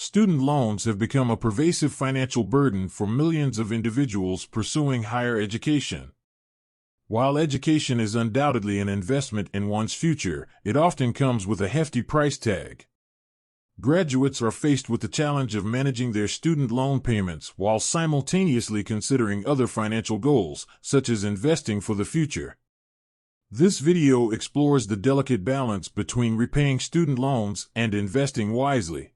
Student loans have become a pervasive financial burden for millions of individuals pursuing higher education. While education is undoubtedly an investment in one's future, it often comes with a hefty price tag. Graduates are faced with the challenge of managing their student loan payments while simultaneously considering other financial goals, such as investing for the future. This video explores the delicate balance between repaying student loans and investing wisely.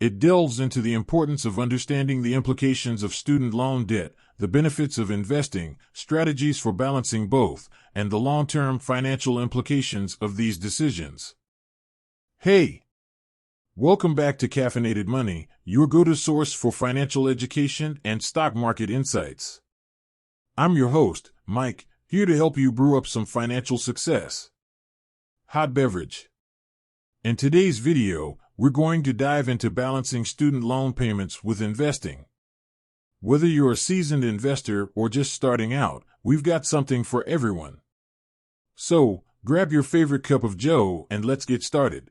It delves into the importance of understanding the implications of student loan debt, the benefits of investing, strategies for balancing both, and the long-term financial implications of these decisions. Hey! Welcome back to Caffeinated Money, your go-to source for financial education and stock market insights. I'm your host, Mike, here to help you brew up some financial success. Hot beverage. In today's video, we're going to dive into balancing student loan payments with investing. Whether you're a seasoned investor or just starting out, we've got something for everyone. So, grab your favorite cup of joe and let's get started.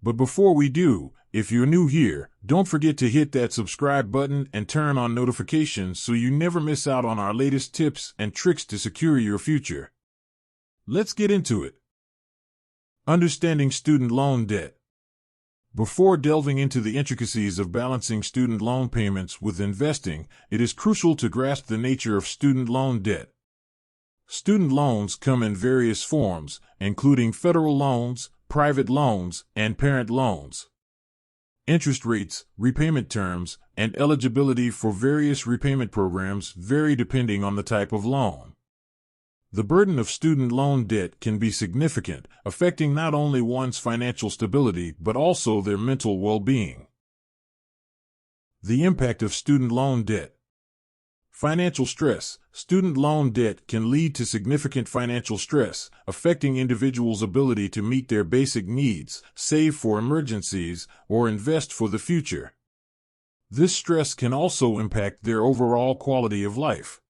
But before we do, if you're new here, don't forget to hit that subscribe button and turn on notifications so you never miss out on our latest tips and tricks to secure your future. Let's get into it. Understanding student loan debt. Before delving into the intricacies of balancing student loan payments with investing, it is crucial to grasp the nature of student loan debt. Student loans come in various forms, including federal loans, private loans, and parent loans. Interest rates, repayment terms, and eligibility for various repayment programs vary depending on the type of loan. The burden of student loan debt can be significant, affecting not only one's financial stability but also their mental well-being. The impact of student loan debt. Financial stress. Student loan debt can lead to significant financial stress, affecting individuals' ability to meet their basic needs, save for emergencies, or invest for the future. This stress can also impact their overall quality of life.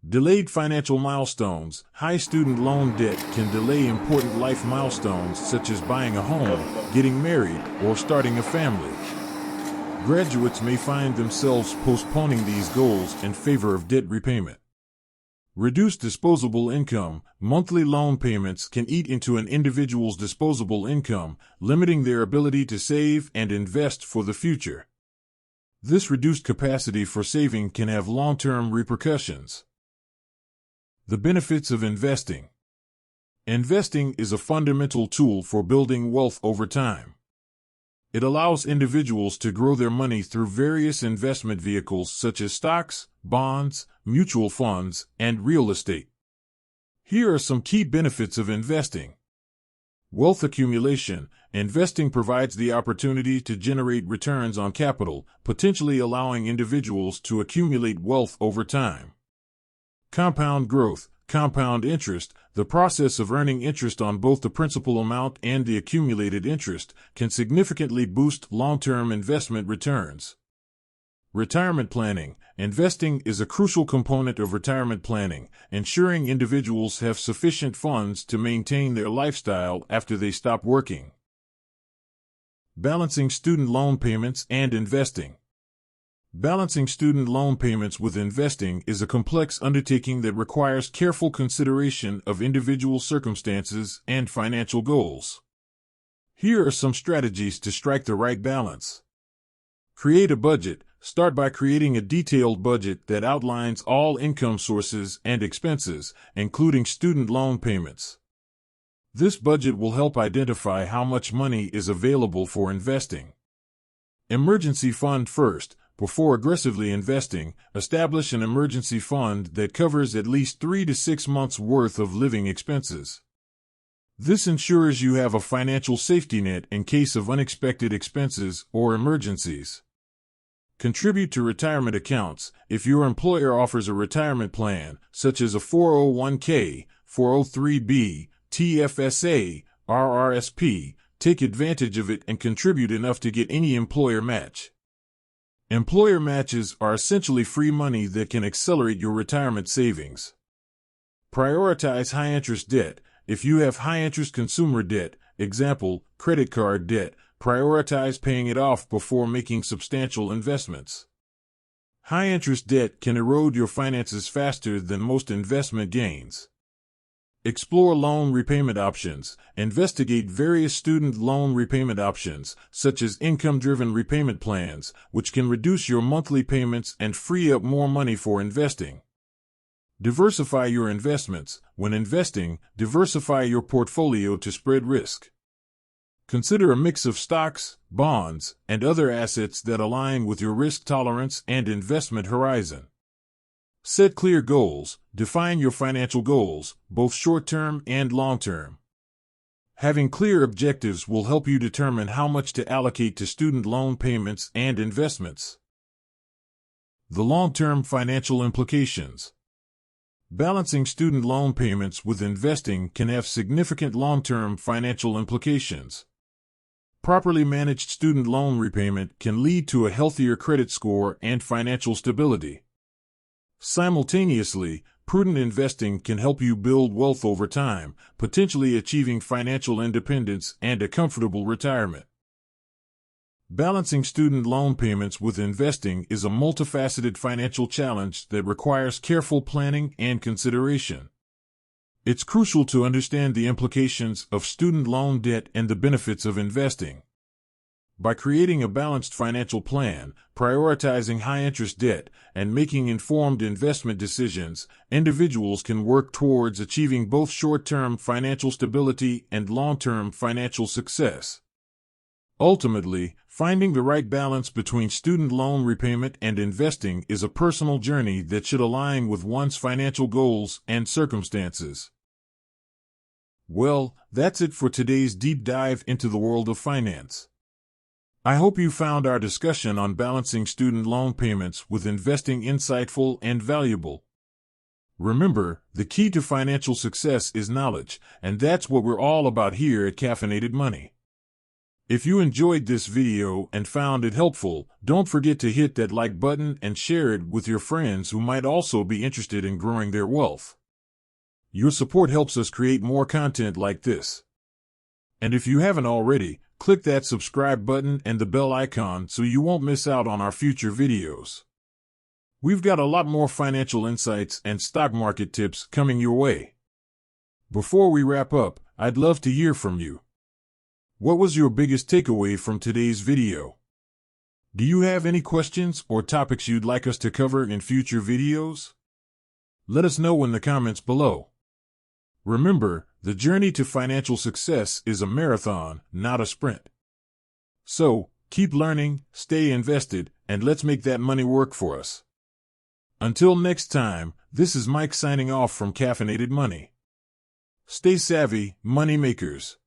Delayed financial milestones. High student loan debt can delay important life milestones such as buying a home, getting married, or starting a family. Graduates may find themselves postponing these goals in favor of debt repayment. Reduced disposable income. Monthly loan payments can eat into an individual's disposable income, limiting their ability to save and invest for the future. This reduced capacity for saving can have long-term repercussions. The benefits of investing. Investing is a fundamental tool for building wealth over time. It allows individuals to grow their money through various investment vehicles such as stocks, bonds, mutual funds, and real estate. Here are some key benefits of investing. Wealth accumulation. Investing provides the opportunity to generate returns on capital, potentially allowing individuals to accumulate wealth over time. Compound growth. Compound interest, the process of earning interest on both the principal amount and the accumulated interest, can significantly boost long-term investment returns. Retirement planning. Investing is a crucial component of retirement planning, ensuring individuals have sufficient funds to maintain their lifestyle after they stop working. Balancing student loan payments and investing. Balancing student loan payments with investing is a complex undertaking that requires careful consideration of individual circumstances and financial goals. Here are some strategies to strike the right balance. Create a budget. Start by creating a detailed budget that outlines all income sources and expenses, including student loan payments. This budget will help identify how much money is available for investing. Emergency fund first. Before aggressively investing, establish an emergency fund that covers at least 3 to 6 months' worth of living expenses. This ensures you have a financial safety net in case of unexpected expenses or emergencies. Contribute to retirement accounts. If your employer offers a retirement plan, such as a 401k, 403b, TFSA, RRSP, take advantage of it and contribute enough to get any employer match. Employer matches are essentially free money that can accelerate your retirement savings. Prioritize high-interest debt. If you have high-interest consumer debt, example, credit card debt, prioritize paying it off before making substantial investments. High-interest debt can erode your finances faster than most investment gains. Explore loan repayment options. Investigate various student loan repayment options, such as income-driven repayment plans, which can reduce your monthly payments and free up more money for investing. Diversify your investments. When investing, diversify your portfolio to spread risk. Consider a mix of stocks, bonds, and other assets that align with your risk tolerance and investment horizon. Set clear goals. Define your financial goals, both short-term and long-term. Having clear objectives will help you determine how much to allocate to student loan payments and investments. The long-term financial implications. Balancing student loan payments with investing can have significant long-term financial implications. Properly managed student loan repayment can lead to a healthier credit score and financial stability. Simultaneously, prudent investing can help you build wealth over time, potentially achieving financial independence and a comfortable retirement. Balancing student loan payments with investing is a multifaceted financial challenge that requires careful planning and consideration. It's crucial to understand the implications of student loan debt and the benefits of investing. By creating a balanced financial plan, prioritizing high-interest debt, and making informed investment decisions, individuals can work towards achieving both short-term financial stability and long-term financial success. Ultimately, finding the right balance between student loan repayment and investing is a personal journey that should align with one's financial goals and circumstances. Well, that's it for today's deep dive into the world of finance. I hope you found our discussion on balancing student loan payments with investing insightful and valuable. Remember, the key to financial success is knowledge, and that's what we're all about here at Caffeinated Money. If you enjoyed this video and found it helpful, don't forget to hit that like button and share it with your friends who might also be interested in growing their wealth. Your support helps us create more content like this. And if you haven't already, click that subscribe button and the bell icon so you won't miss out on our future videos. We've got a lot more financial insights and stock market tips coming your way. Before we wrap up, I'd love to hear from you. What was your biggest takeaway from today's video? Do you have any questions or topics you'd like us to cover in future videos? Let us know in the comments below. Remember, the journey to financial success is a marathon, not a sprint. So, keep learning, stay invested, and let's make that money work for us. Until next time, this is Mike signing off from Caffeinated Money. Stay savvy, money makers.